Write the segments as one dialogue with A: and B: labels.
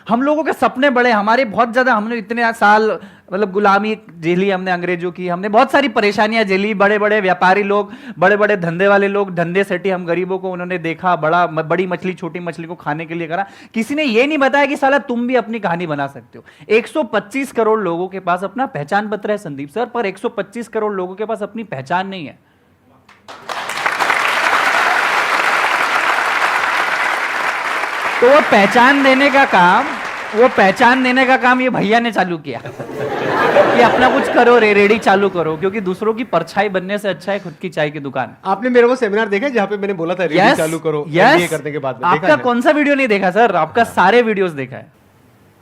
A: हम लोगों के सपने बड़े, हमारे बहुत ज्यादा, हमने इतने साल मतलब गुलामी झेली हमने अंग्रेजों की, हमने बहुत सारी परेशानियां झेली, बड़े बड़े व्यापारी लोग, बड़े बड़े धंधे वाले लोग धंधे सेठी, हम गरीबों को उन्होंने देखा, बड़ी मछली छोटी मछली को खाने के लिए करा। किसी ने ये नहीं बताया कि साला तुम भी अपनी कहानी बना सकते हो। 125 करोड़ लोगों के पास अपना पहचान पत्र है संदीप सर, पर 125 करोड़ लोगों के पास अपनी पहचान नहीं है। तो वो पहचान देने का काम ये भैया ने चालू किया कि अपना कुछ करो, रेडी चालू करो, क्योंकि दूसरों की परछाई बनने से अच्छा है खुद की चाय की दुकान।
B: आपने मेरे वो सेमिनार देखा जहां पे मैंने बोला था रेडी चालू करो, MBA करने के बाद?
A: आपका कौन सा वीडियो नहीं देखा सर? आपका सारे वीडियोस देखा है।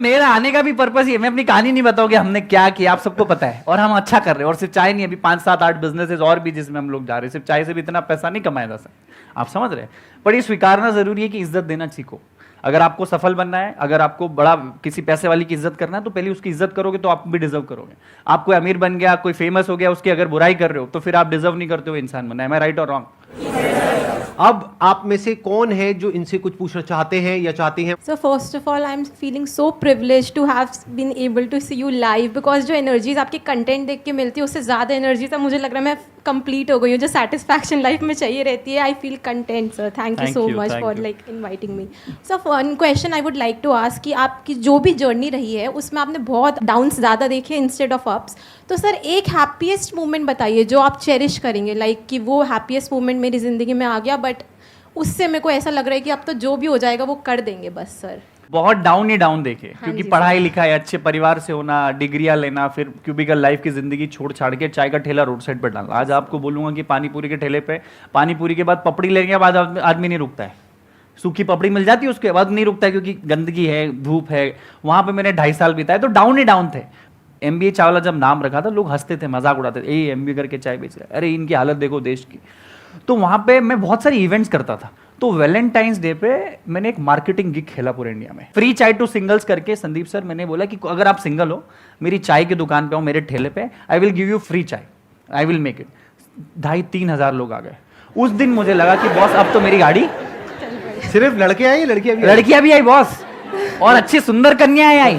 A: मेरा आने का भी पर्पस ये, मैं अपनी कहानी नहीं बताऊंगी हमने क्या किया, आप सबको पता है, और हम अच्छा कर रहे हैं। और सिर्फ चाय नहीं, अभी 5, 7, 8 बिजनेसेस और भी जिसमें हम लोग जा रहे हैं। सिर्फ चाय से भी इतना पैसा नहीं कमाया जा सकता, आप समझ रहे हैं। पर ये स्वीकारना जरूरी है कि इज्जत देना सीखो। अगर आपको सफल बनना है, अगर आपको बड़ा किसी पैसे वाली की इज्जत करना है, तो पहले उसकी इज्जत करोगे तो आप भी डिजर्व करोगे। आप कोई अमीर बन गया, कोई फेमस हो गया, उसकी अगर बुराई कर रहे हो तो फिर आप डिजर्व नहीं करते हो इंसान बनना। मैं राइट और रॉन्ग?
B: अब आप में से कौन है जो इनसे कुछ पूछना चाहते हैं या चाहती हैं?
C: So first of all, I'm feeling so privileged to have been able to see you live because जो एनर्जीज आपके कंटेंट देख के मिलती है उससे ज़्यादा एनर्जी था। मुझे लग रहा है मैं कंप्लीट हो गई हूँ। जो सेटिस्फैक्शन लाइफ में चाहिए रहती है, I feel content sir. Thank you so much for like inviting me. Sir one question I would like to ask कि आपकी जो भी जर्नी रही है उसमें आपने बहुत डाउन्स ज़्यादा देखे इंस्टेड ऑफ अप्स। तो सर एक हैप्पीएस्ट मोमेंट बताइए जो आप चेरिश करेंगे, लाइक कि वो हैप्पीएस्ट मोमेंट मेरी ज़िंदगी में आ गया, बट उससे मेरे को ऐसा लग रहा है कि अब तो जो भी हो जाएगा वो कर देंगे बस सर।
A: बहुत डाउन ही डाउन देखे,
C: हाँ
A: क्योंकि
C: जी,
A: पढ़ाई लिखाई, अच्छे परिवार से होना, डिग्रियां लेना, फिर क्यूबिकल लाइफ की जिंदगी छोड़ छाड़ के चाय का ठेला रोड साइड पर डालना। आज आपको बोलूंगा कि पानीपुरी के ठेले पे पानीपुरी के बाद पपड़ी लेने के बाद आदमी नहीं रुकता है। सूखी पपड़ी मिल जाती है उसके बाद नहीं रुकता है, क्योंकि गंदगी है, धूप है। वहां पे मैंने 2.5 साल बिताए, तो डाउन ही डाउन थे। MBA चावला जब नाम रखा था लोग हंसते थे, मजाक उड़ाते थे, ये MBA करके चाय बेच रहा है, अरे इनकी हालत देखो देश की। तो वहां पे मैं बहुत सारी इवेंट्स करता था। तो वैलेंटाइंस डे पे मैंने एक मार्केटिंग गिग खेला पूरे इंडिया में, फ्री चाय टू सिंगल्स करके। संदीप सर मैंने बोला कि अगर आप सिंगल हो, मेरी चाय की दुकान पे हो, मेरे ठेले पे, I will give you free चाय, आई विल मेक इट। 2,500-3 हजार लोग आ गए। उस दिन मुझे लगा कि बॉस अब तो मेरी गाड़ी।
B: सिर्फ लड़के आए,
A: लड़कियां भी आई बॉस, और अच्छी सुंदर कन्याएं आई।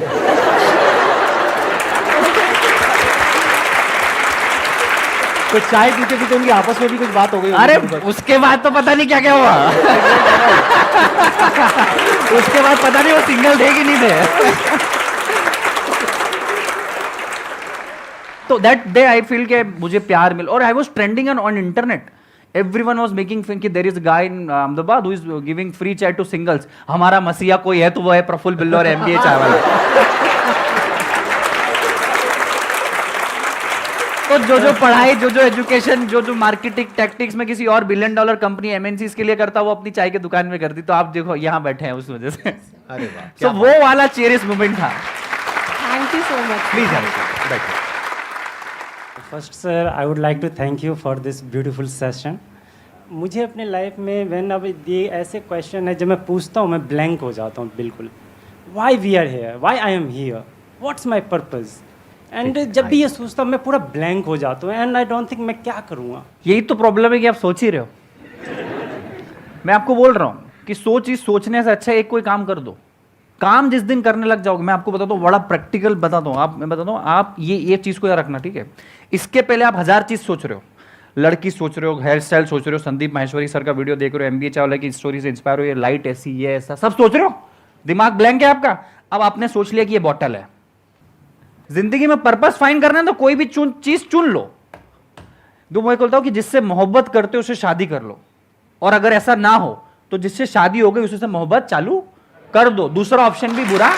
B: तो चाय पीते पीते उनकी आपस में भी कुछ बात हो गई?
A: अरे उसके बाद तो पता नहीं क्या क्या हुआ। उसके बाद पता नहीं वो सिंगल थे कि नहीं थे। तो दैट डे आई फील के मुझे प्यार मिल, और I was trending on internet. Everyone was making fun कि there is a guy in Ahmedabad who is giving free chai to singles। हमारा मसीहा कोई है तो वो है प्रफुल्ल बिल्लो और MBA चाय वाला। तो जो पढ़ाई, जो एजुकेशन, जो मार्केटिंग टैक्टिक्स में किसी और $1 बिलियन कंपनी MNCs के लिए करता, वो अपनी चाय की दुकान में करती। तो आप देखो यहाँ बैठे हैं उस वजह से।
B: अरे वाह,
A: तो वो वाला चेरियस मोमेंट था।
C: Thank you so much.
B: Please बैठिए।
D: First sir I would like to thank you for this beautiful session. मुझे अपने लाइफ में व्हेन अब ये ऐसे क्वेश्चन है जब मैं पूछता हूँ मैं ब्लैंक हो जाता हूँ बिल्कुल। Why we are here, why I am here, what's my purpose. And जब भी ये सोचता हूँ मैं पूरा ब्लैंक हो जाता हूँ एंड आई डोंट थिंक मैं क्या करूँगा।
A: यही तो प्रॉब्लम है कि आप सोच ही रहे हो। मैं आपको बोल रहा हूँ कि सोचने से अच्छा एक कोई काम कर दो। काम जिस दिन करने लग जाओगे, मैं आपको बताता हूँ, बड़ा प्रैक्टिकल बताता हूँ। मैं बताता हूँ, आप ये चीज को याद रखना, ठीक है। इसके पहले आप 1000 चीज सोच रहे हो, लड़की सोच रहे हो, हेयर स्टाइल सोच रहे हो, संदीप माहेश्वरी सर का वीडियो देख रहे हो, MBA चावला की स्टोरी से इंस्पायर हो, ये लाइट ऐसी, ये ऐसा सब सोच रहे हो, दिमाग ब्लैंक है आपका। अब आपने सोच लिया कि ये बॉटल है। जिंदगी में पर्पस फाइंड करना है तो कोई भी चीज चुन लो। तो मैं बोलता हूं कि जिससे मोहब्बत करते हो उससे शादी कर लो, और अगर ऐसा ना हो तो जिससे शादी हो गई उससे मोहब्बत चालू कर दो। दूसरा ऑप्शन भी बुरा।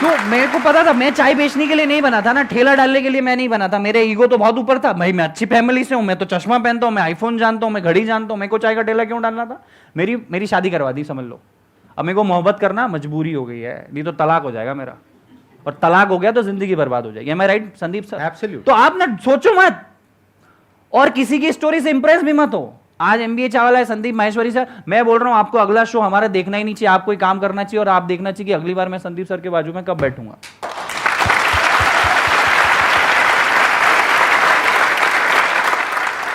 A: तो मेरे को पता था मैं चाय बेचने के लिए नहीं बना था ना, ठेला डालने के लिए मैं नहीं बना था। मेरे ईगो तो बहुत ऊपर था भाई, मैं अच्छी फैमिली से हूं, मैं तो चश्मा पहनता हूं, मैं आईफोन जानता हूं, मैं घड़ी जानता हूं, मेरे को चाय का ठेला क्यों डालना था। मेरी शादी करवा दी, समझ लो। अब मेरे को मोहब्बत करना मजबूरी हो गई है, नहीं तो तलाक हो जाएगा मेरा, और तलाक हो गया तो जिंदगी बर्बाद हो जाएगी। मैं राइट संदीप सर?
B: एब्सोल्यूट।
A: तो आप ना सोचो मत, और किसी की स्टोरी से इंप्रेस भी मत हो। आज MBA चावला है, संदीप माहेश्वरी सर, मैं बोल रहा हूं आपको अगला शो हमारा देखना ही नहीं चाहिए, आपको काम करना चाहिए, और आप देखना चाहिए कि अगली बार मैं संदीप सर के बाजू में कब बैठूंगा।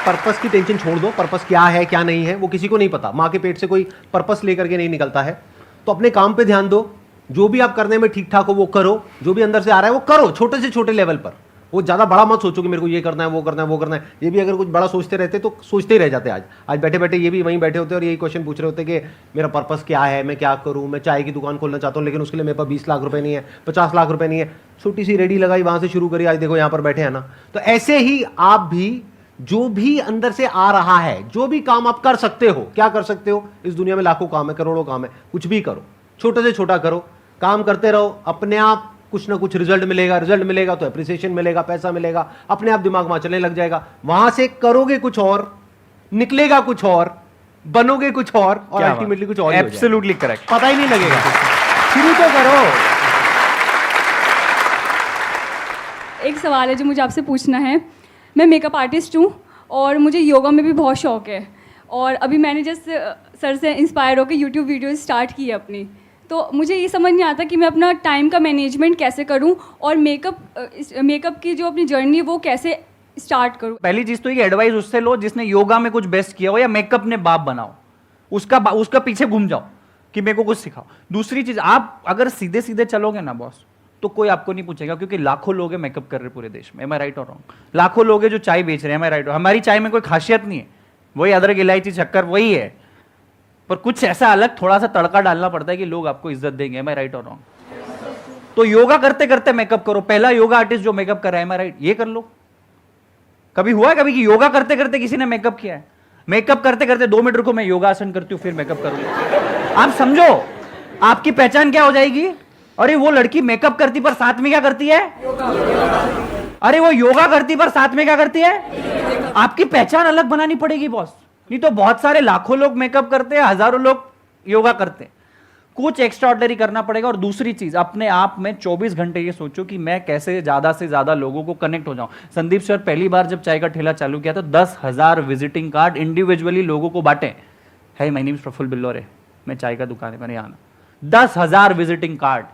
B: पर्पस की टेंशन छोड़ दो, पर्पस क्या है क्या नहीं है वो किसी को नहीं पता, माँ के पेट से कोई पर्पस लेकर के नहीं निकलता है। तो अपने काम पे ध्यान दो, जो भी आप करने में ठीक ठाक हो वो करो, जो भी अंदर से आ रहा है वो करो, छोटे से छोटे लेवल पर। वो ज्यादा बड़ा मत सोचो कि मेरे को ये करना है वो करना है वो करना है। ये भी अगर कुछ बड़ा सोचते रहते तो सोचते ही रह जाते। आज बैठे बैठे ये भी वहीं बैठे होते और यही क्वेश्चन पूछ रहे होते कि मेरा पर्पस क्या है, मैं क्या करूं, मैं चाय की दुकान खोलना चाहता हूं लेकिन उसके लिए मेरे पास 20 लाख रुपए नहीं है, 50 लाख रुपए नहीं है, छोटी सी रेडी लगाई वहां से शुरू करी, आज देखो यहां पर बैठे हैं ना। तो ऐसे ही आप भी जो भी अंदर से आ रहा है, जो भी काम आप कर सकते हो, क्या कर सकते हो, इस दुनिया में लाखों काम है, करोड़ों काम है, कुछ भी करो, छोटे से छोटा करो, काम करते रहो, अपने आप कुछ ना कुछ रिजल्ट मिलेगा, रिजल्ट मिलेगा तो एप्रिसिएशन मिलेगा, पैसा मिलेगा, अपने आप दिमाग वहां चलने लग जाएगा, वहां से करोगे कुछ और, निकलेगा कुछ और, बनोगे कुछ और अल्टीमेटली कुछ और ही हो जाएगा।
A: Absolutely correct.
B: पता ही नहीं लगेगा, शुरू तो करो।
E: एक सवाल है जो मुझे आपसे पूछना है। मैं मेकअप आर्टिस्ट हूँ और मुझे योगा में भी बहुत शौक है, और अभी मैंने जस्ट सर से इंस्पायर होकर यूट्यूब वीडियो स्टार्ट की है अपनी। तो मुझे ये समझ नहीं आता कि मैं अपना टाइम का मैनेजमेंट कैसे करूं और मेकअप की जो अपनी जर्नी है वो कैसे स्टार्ट करूं।
A: पहली चीज तो ये एडवाइस उससे लो जिसने योगा में कुछ बेस्ट किया हो या मेकअप ने बाप बनाओ, उसका पीछे घूम जाओ कि मेरे को कुछ सिखाओ। दूसरी चीज, आप अगर सीधे सीधे चलोगे ना बॉस, तो कोई आपको नहीं पूछेगा, क्योंकि लाखों लोग हैं मेकअप कर रहे पूरे देश में। एम आई राइट और रॉन्ग? लाखों लोग हैं जो चाय बेच रहे हैं। एम आई राइट? हमारी चाय में कोई खासियत नहीं है, वही अदरक इलायची शक्कर वही है, पर कुछ ऐसा अलग थोड़ा सा तड़का डालना पड़ता है कि लोग आपको इज्जत देंगे। एम आई राइट और रॉन्ग? तो योगा करते करते मेकअप करो। पहला योगा आर्टिस्ट जो मेकअप कर रहा है, एम आई राइट? ये कर लो। कभी हुआ है कभी कि योगा करते करते किसी ने मेकअप किया है? मेकअप करते करते 2 मिनट रुको, मैं योगा आसन करती हूँ फिर मेकअप करूंगी। आप समझो आपकी पहचान क्या हो जाएगी। अरे वो लड़की मेकअप करती पर साथ में क्या करती है? अरे वो योगा करती पर साथ में क्या करती है? आपकी पहचान अलग बनानी पड़ेगी बॉस, नहीं तो बहुत सारे लाखों लोग मेकअप करते हैं, हजारों लोग योगा करते हैं। कुछ एक्स्ट्रा ऑर्डिनरी करना पड़ेगा। और दूसरी चीज, अपने आप में 24 घंटे ये सोचो कि मैं कैसे ज्यादा से ज्यादा लोगों को कनेक्ट हो जाऊं। संदीप सर पहली बार जब चाय का ठेला चालू किया तो 10,000 विजिटिंग कार्ड इंडिविजुअली लोगों को बांटे। है my name is Praful Billore, मैं चाय का दुकान है, मैंने आना। 10,000 visiting card.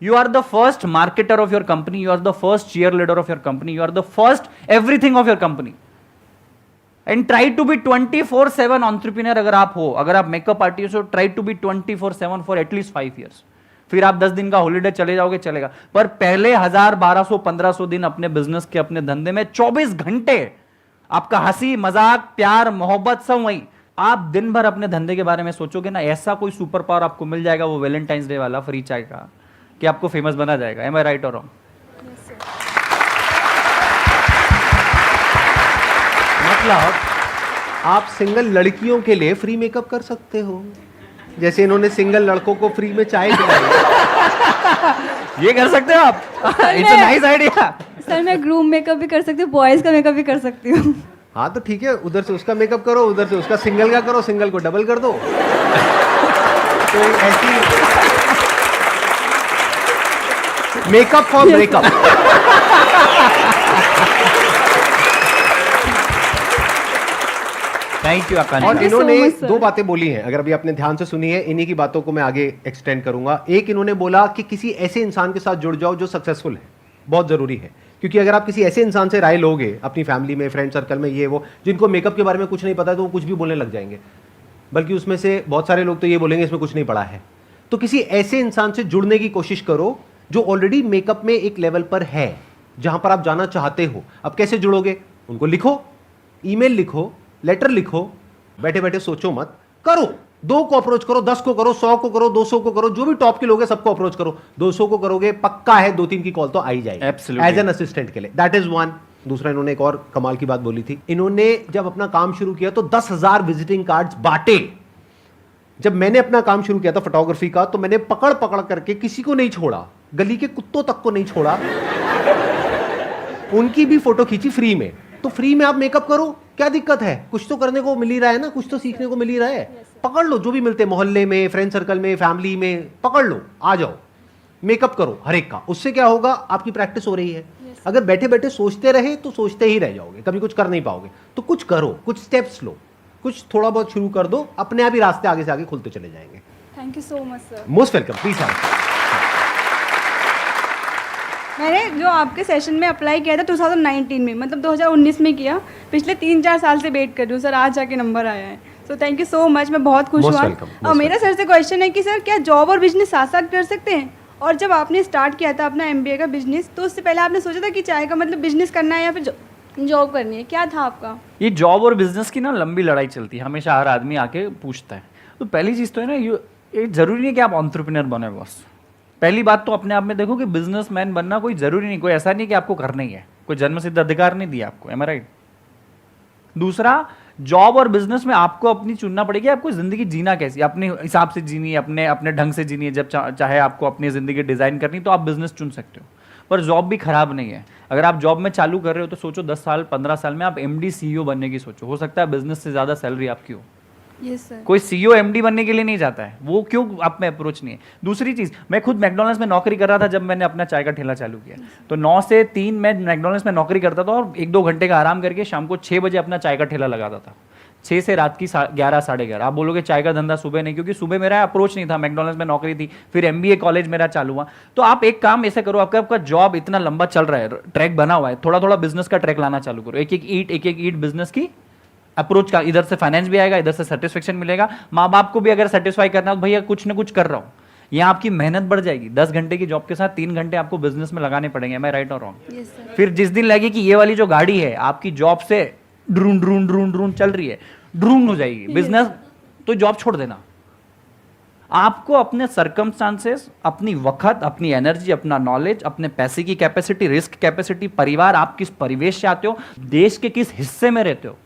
A: You are the first marketer of your company, you are the first cheerleader of your company, you are the first everything of your company. And try to be 24/7 entrepreneur अगर आप हो, अगर आप makeup artist हो, try to be 24/7 for at least 5 years. फिर आप 10 दिन का हॉलीडे चले जाओगे, चलेगा, पर पहले 1000, 1200, 1500 दिन अपने बिजनेस के, अपने धंधे में 24 घंटे आपका हंसी मजाक प्यार मोहब्बत सब वही। आप दिन भर अपने धंधे के बारे में सोचोगे ना, ऐसा कोई सुपर पावर आपको मिल जाएगा वो वैलेंटाइंस डे वाला फ्री चाय का, कि आपको फेमस बना जाएगा। एम आई राइट और रॉन्ग?
B: मतलब आप सिंगल लड़कियों के लिए फ्री मेकअप कर सकते हो, जैसे इन्होंने सिंगल लड़कों को फ्री में चाय पिलाई।
A: ये कर सकते हो आप? It's a nice idea.
E: Sir मैं ग्रूम मेकअप भी कर सकती हूँ, बॉयज़ का मेकअप भी कर सकती हूँ।
B: हाँ तो ठीक है, उधर से उसका मेकअप करो, उधर से उसका सिंगल का करो, सिंगल को डबल कर दो। तो ऐसी makeup for breakup.
A: Thank you Akanksha.
B: और
E: Thank you so
B: इन्होंने
E: much, sir.
B: 2 बातें बोली हैं, अगर अभी आपने ध्यान से सुनी है, इन्हीं की बातों को मैं आगे एक्सटेंड करूंगा। एक, इन्होंने बोला कि किसी ऐसे इंसान के साथ जुड़ जाओ जो सक्सेसफुल है, बहुत जरूरी है, क्योंकि अगर आप किसी ऐसे इंसान से राय लोगे अपनी फैमिली में, फ्रेंड सर्कल में, ये वो, जिनको मेकअप के बारे में कुछ नहीं पता है, तो वो कुछ भी बोलने लग जाएंगे, बल्कि उसमें से बहुत सारे लोग तो ये बोलेंगे इसमें कुछ नहीं पड़ा है। तो किसी ऐसे इंसान से जुड़ने की कोशिश करो जो ऑलरेडी मेकअप में एक लेवल पर है, जहां पर आप जाना चाहते हो। अब कैसे जुड़ोगे? उनको लिखो, ईमेल लिखो, लेटर लिखो, बैठे बैठे सोचो मत, करो। 2 को अप्रोच करो, 10 को करो, 100 को करो, 200 को करो, जो भी टॉप के लोग हैं सबको अप्रोच करो। 200 को करोगे पक्का है 2-3 की कॉल तो आ ही जाएगी
A: Absolutely.
B: एज एन असिस्टेंट के लिए। That is one. दूसरा, इन्होंने एक और कमाल की बात बोली थी। इन्होंने जब अपना काम शुरू किया तो 10,000 विजिटिंग कार्ड्स बांटे। जब मैंने अपना काम शुरू किया था फोटोग्राफी का, तो मैंने पकड़ पकड़ करके किसी को नहीं छोड़ा, गली के कुत्तों तक को नहीं छोड़ा, उनकी भी फोटो खींची फ्री में। तो फ्री में आप मेकअप करो, क्या दिक्कत है? कुछ तो करने को मिल ही रहा है ना, कुछ तो सीखने को मिल ही रहा है। पकड़ लो, जो भी मिलते हैं मोहल्ले में, फ्रेंड सर्कल में, फैमिली में, पकड़ लो, आ जाओ, मेकअप करो हर एक का। उससे क्या होगा? आपकी प्रैक्टिस हो रही है। अगर बैठे बैठे सोचते रहे तो सोचते ही रह जाओगे, कभी कुछ कर नहीं पाओगे। तो कुछ करो, कुछ स्टेप्स लो, कुछ थोड़ा बहुत शुरू कर दो, अपने आप ही रास्ते आगे से आगे खुलते चले जाएंगे।
E: Thank you so much sir.
B: Most welcome, please.
E: मैंने जो आपके सेशन में अप्लाई किया था 2019 में, मतलब 2019 में किया, पिछले 3-4 साल से वेट कर रही हूँ सर, आज जाके नंबर आया है। So thank you so much, मैं बहुत खुश
B: Most
E: हुआ।
B: welcome, most
E: और मेरा सर से क्वेश्चन है कि सर क्या जॉब और बिजनेस साथ साथ कर सकते हैं? और जब आपने स्टार्ट किया था अपना MBA का बिजनेस, तो उससे पहले आपने सोचा था कि चाय का मतलब बिजनेस करना है या फिर जॉब करनी है, क्या था आपका?
A: ये जॉब और बिजनेस की ना लंबी लड़ाई चलती है, हमेशा हर आदमी आके पूछता है। तो पहली चीज़ तो है ना, ये जरूरी नहीं कि आप एंटरप्रेन्योर बने बॉस। पहली बात तो अपने आप में देखो कि बिजनेसमैन बनना कोई जरूरी नहीं, कोई ऐसा नहीं कि आपको करना ही है, कोई जन्म सिद्ध अधिकार नहीं दिया आपको, एम आई राइट। दूसरा, जॉब और बिजनेस में आपको अपनी चुनना पड़ेगी, आपको जिंदगी जीना कैसी, अपने हिसाब से जीनी है, अपने अपने ढंग से जीनी है। जब चाहे आपको अपनी जिंदगी डिजाइन करनी तो आप बिजनेस चुन सकते हो, पर जॉब भी खराब नहीं है। अगर आप जॉब में चालू कर रहे हो तो सोचो 10 साल 15 साल में आप MD CEO बनने की सोचो, हो सकता है बिजनेस से ज्यादा सैलरी आपकी हो।
E: Yes sir.
A: कोई CEO MD बनने के लिए नहीं जाता है, वो क्यों आप में अप्रोच नहीं है। दूसरी चीज, मैं खुद मैकडॉनल्ड्स में नौकरी कर रहा था जब मैंने अपना चाय का ठेला चालू किया। तो 9 से 3 मैं मैकडॉनल्ड्स में नौकरी करता था और 1-2 घंटे का आराम करके शाम को 6 बजे अपना चाय का ठेला लगाता था, 6 से रात की 11 साढ़े 11। आप बोलोगे चाय का धंधा सुबह नहीं, क्योंकि सुबह मेरा अप्रोच नहीं था, मैकडॉनल्ड्स में नौकरी थी, फिर MBA कॉलेज मेरा चालू हुआ। तो आप एक काम ऐसे करो, आपका जॉब इतना लंबा चल रहा है, ट्रैक बना हुआ है, थोड़ा थोड़ा बिजनेस का ट्रैक लाना चालू करो। एक एक ईट बिजनेस की अप्रोच का, इधर से फाइनेंस भी आएगा, इधर से सेटिस्फेक्शन मिलेगा, माँ बाप को भी अगर सेटिस्फाई करना हो, भैया कुछ ना कुछ कर रहा हूँ, यहाँ आपकी मेहनत बढ़ जाएगी। 10 घंटे की जॉब के साथ 3 घंटे आपको बिजनेस में लगाने पड़ेंगे, मैं राइट और रॉन्ग?
E: Yes sir.
A: फिर जिस दिन लगे कि ये वाली जो गाड़ी है आपकी जॉब से ड्रून ड्रून ड्रून ड्रून चल रही है, ड्रून हो जाएगी बिजनेस, तो जॉब छोड़ देना। आपको अपने सर्कमस्टांसेस, अपनी वक्त, अपनी एनर्जी, अपना नॉलेज, अपने पैसे की कैपेसिटी, रिस्क कैपेसिटी, परिवार, आप किस परिवेश से आते हो, देश के किस हिस्से में रहते हो,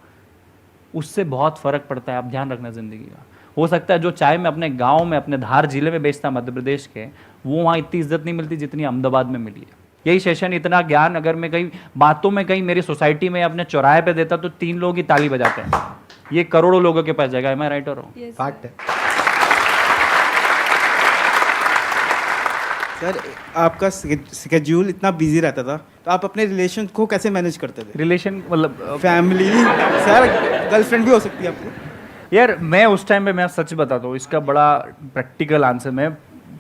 A: उससे बहुत फर्क पड़ता है। आप ध्यान रखना जिंदगी का। हो सकता है जो चाय में अपने गांव में, अपने धार जिले में बेचता मध्य प्रदेश के, वो वहाँ इतनी इज्जत नहीं मिलती जितनी अहमदाबाद में मिली है। यही सेशन, इतना ज्ञान अगर मैं कहीं बातों में कहीं मेरी सोसाइटी में अपने चौराहे पे देता तो 3 लोग ही ताली बजाते हैं, ये करोड़ों लोगों के पास जाएगा। एम आई राइट और रॉन्ग?
E: यस
B: फैक्ट है।
F: सर, आपका स्केड्यूल इतना बिजी रहता था, तो आप अपने रिलेशन को कैसे मैनेज करते थे?
A: रिलेशन मतलब
F: फैमिली, सर गर्लफ्रेंड भी हो सकती है आपको।
A: यार मैं उस टाइम पे, मैं सच बताता हूँ, इसका बड़ा प्रैक्टिकल आंसर। मैं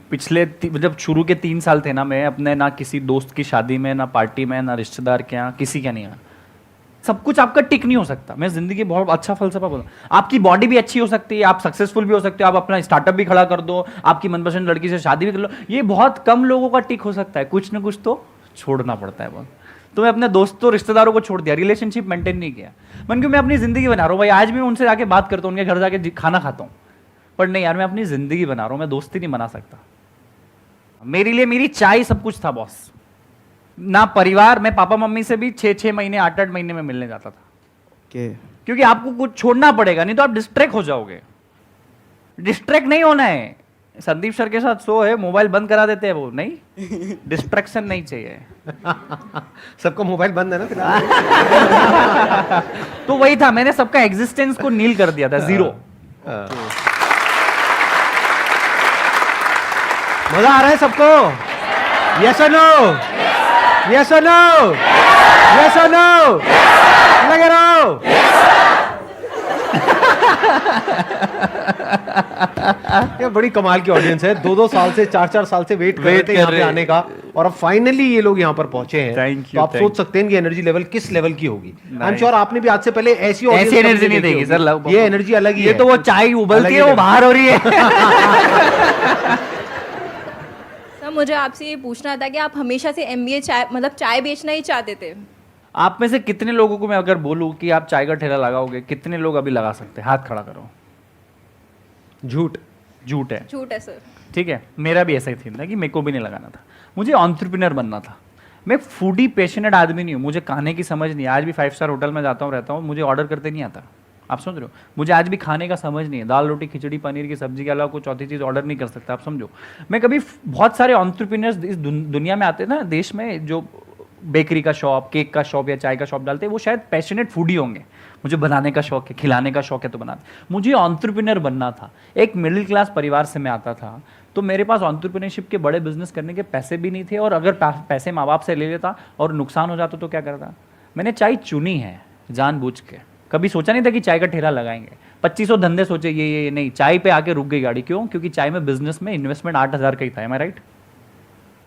A: पिछले जब शुरू के 3 साल थे ना, मैं अपने ना किसी दोस्त की शादी में, ना पार्टी में, ना रिश्तेदार के यहाँ, किसी के नहीं यहाँ। सब कुछ आपका टिक नहीं हो सकता। मैं जिंदगी बहुत अच्छा फलसफा बोलूँ, आपकी बॉडी भी अच्छी हो सकती है, आप सक्सेसफुल भी हो सकते हो, आप अपना स्टार्टअप भी खड़ा कर दो, आपकी मनपसंद लड़की से शादी भी कर लो, ये बहुत कम लोगों का टिक हो सकता है। कुछ ना कुछ तो छोड़ना पड़ता है बहुत। तो मैं अपने दोस्तों रिश्तेदारों को छोड़ दिया, रिलेशनशिप मेंटेन नहीं किया। मन क्यों, मैं अपनी जिंदगी बना रहा हूँ भाई, आज भी उनसे जाके बात करता हूँ, उनके घर जाके खाना खाता हूँ, पर नहीं यार, मैं अपनी जिंदगी बना रहा हूँ, मैं दोस्ती नहीं बना सकता। मेरे लिए मेरी चाय सब कुछ था बॉस, ना परिवार। मैं पापा मम्मी से भी 6-6 महीने 8-8 महीने में मिलने जाता था, क्योंकि आपको कुछ छोड़ना पड़ेगा, नहीं तो आप डिस्ट्रैक्ट हो जाओगे। डिस्ट्रैक्ट नहीं होना है। संदीप सर के साथ शो है, मोबाइल बंद करा देते हैं वो, नहीं, डिस्ट्रैक्शन नहीं चाहिए।
B: सबका मोबाइल बंद है ना फिलहाल।
A: तो वही था, मैंने सबका एग्जिस्टेंस को नील कर दिया था, 0।
B: मजा आ रहा है सबको? यस और नो? यस और नो? यस और नो? लगे रहो। ये बड़ी कमाल की ऑडियंस है, 2-2 साल से 4-4 साल से वेट कर रहे थे यहाँ पे आने का, और अब फाइनली ये लोग यहाँ पर पहुंचे हैं।
A: Thank you,
B: तो आप
A: thank
B: सोच सकते हैं कि एनर्जी लेवल किस लेवल की होगी। आई एम श्योर आपने भी आज से पहले ऐसी
A: एनर्जी नहीं देगी सर,
B: ये एनर्जी अलग ही
A: ये
B: है।
A: तो वो चाय उबलती है, वो बाहर हो रही है।
G: सर मुझे आपसे ये पूछना था कि आप हमेशा से MBA चाय मतलब चाय बेचना ही चाहते थे?
A: आप में से कितने लोगों को मैं अगर बोलूं कि आप चाय का ठेला लगाओगे, कितने लोग अभी लगा सकते हैं? हाथ खड़ा करो।
B: झूठ
G: झूठ है सर।
A: ठीक है, मेरा भी ऐसा ही थी ना कि मेरे को भी नहीं लगाना था, मुझे एंटरप्रेन्योर बनना था। मैं फूडी पैशनेट आदमी नहीं हूँ, मुझे खाने की समझ नहीं है। आज भी 5 स्टार होटल में जाता हूँ, रहता हूँ, मुझे ऑर्डर करते नहीं आता। आप समझ रहे हो, मुझे आज भी खाने का समझ नहीं है। दाल रोटी खिचड़ी पनीर की सब्जी के अलावा कुछ चौथी चीज़ ऑर्डर नहीं कर सकता, आप समझो। मैं कभी, बहुत सारे एंटरप्रेन्योर्स इस दुनिया में आते हैं ना, देश में, जो बेकरी का शॉप, केक का शॉप या चाय का शॉप डालते हैं, वो शायद पैशनेट फूडी होंगे। मुझे बनाने का शौक है, खिलाने का शौक है, तो बनाते। मुझे एंटरप्रेन्योर बनना था। एक मिडिल क्लास परिवार से मैं आता था, तो मेरे पास एंटरप्रेन्योरशिप के बड़े बिजनेस करने के पैसे भी नहीं थे, और अगर पैसे माँ बाप से ले लेता और नुकसान हो जाता तो क्या करता। मैंने चाय चुनी है जानबूझ के, कभी सोचा नहीं था कि चाय का ठेला लगाएंगे। 2500 धंधे सोचे, ये नहीं, चाय पे आके रुक गई गाड़ी। क्यों? क्योंकि चाय में बिजनेस में इन्वेस्टमेंट 8000 का ही था। एम आई राइट?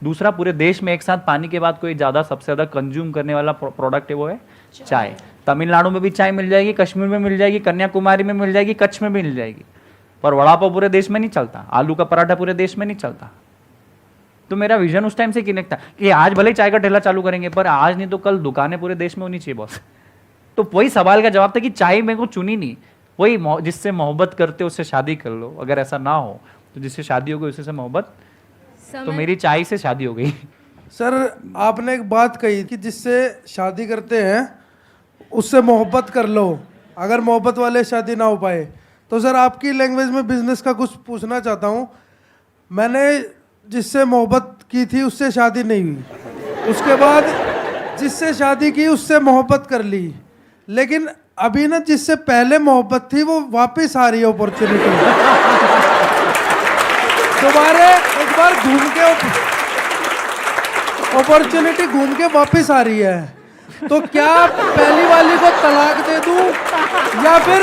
A: दूसरा, पूरे देश में एक साथ पानी के बाद कोई ज़्यादा सबसे ज़्यादा कंज्यूम करने वाला प्रोडक्ट है वो है चाय। तमिलनाडु में भी चाय मिल जाएगी, कश्मीर में मिल जाएगी, कन्याकुमारी में मिल जाएगी, कच्छ में भी मिल जाएगी, पर वड़ा पाव पूरे देश में नहीं चलता, आलू का पराठा पूरे देश में नहीं चलता। तो मेरा विजन उस टाइम से कनेक्ट था कि आज भले चाय का ठेला चालू करेंगे, पर आज नहीं तो कल दुकानें पूरे देश में होनी चाहिए बॉस। तो वही सवाल का जवाब था कि चाय मेरे को चुनी नहीं, वही जिससे मोहब्बत करते हो उससे शादी कर लो, अगर ऐसा ना हो तो जिससे शादी हो गई उसी से मोहब्बत, तो मेरी चाय से शादी हो गई।
H: सर आपने एक बात कही कि जिससे शादी करते हैं उससे मोहब्बत कर लो, अगर मोहब्बत वाले शादी ना हो पाए। तो सर आपकी लैंग्वेज में बिजनेस का कुछ पूछना चाहता हूँ। मैंने जिससे मोहब्बत की थी उससे शादी नहीं हुई, उसके बाद जिससे शादी की उससे मोहब्बत कर ली, लेकिन अभी ना जिससे पहले मोहब्बत थी वो वापस आ रही है अपॉर्चुनिटी। दोबारा एक बार घूम के अपॉर्चुनिटी घूम के वापस आ रही है, तो क्या पहली वाली को तलाक दे दूं या फिर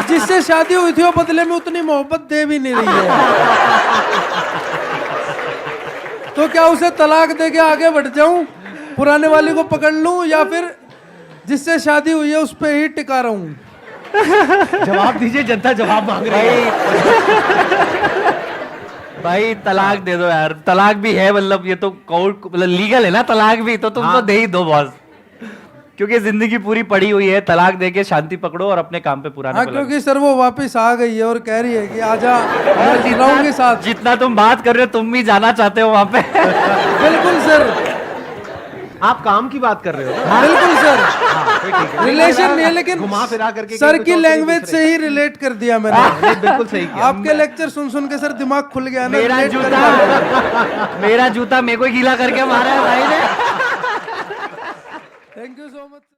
H: जिससे शादी हुई थी वो बदले में उतनी मोहब्बत दे भी नहीं रही है, तो क्या उसे तलाक दे के आगे बढ़ जाऊं, पुराने वाली को पकड़ लूं, या फिर जिससे शादी हुई है उस पर ही टिका रहूं?
B: जवाब दीजिए, जनता जवाब मांग रही है।
A: भाई तलाक दे दो यार, तलाक भी है, मतलब ये तो कोर्ट मतलब लीगल है ना तलाक भी, तो तुम तो दे ही दो बॉस, क्योंकि जिंदगी पूरी पड़ी हुई है। तलाक दे के शांति पकड़ो और अपने काम पे पुराने
H: हाँ, क्योंकि सर वो वापस आ गई है और कह रही है कि आजा, मैं जी रहा हूं के साथ।
A: जितना तुम बात कर रहे हो तुम भी जाना चाहते हो वहां पे।
H: बिल्कुल सर,
B: आप काम की बात कर रहे हो ना?
H: बिल्कुल सर,
B: फिर ठीक है।
H: रिलेशन नहीं है, लेकिन
B: घुमा फिरा करके
H: सर
B: कुछ
H: की
B: और
H: लैंग्वेज
B: दूसरे।
H: से ही रिलेट कर दिया मैंने।
B: नहीं, बिल्कुल सही किया।
H: आपके लेक्चर सुन सुन के सर दिमाग खुल गया ना,
A: मेरा
H: relate कर
A: जूता
H: दिया।
A: मेरा जूता मेरे को ही गीला करके मारा है भाई ने।
H: Thank you so much.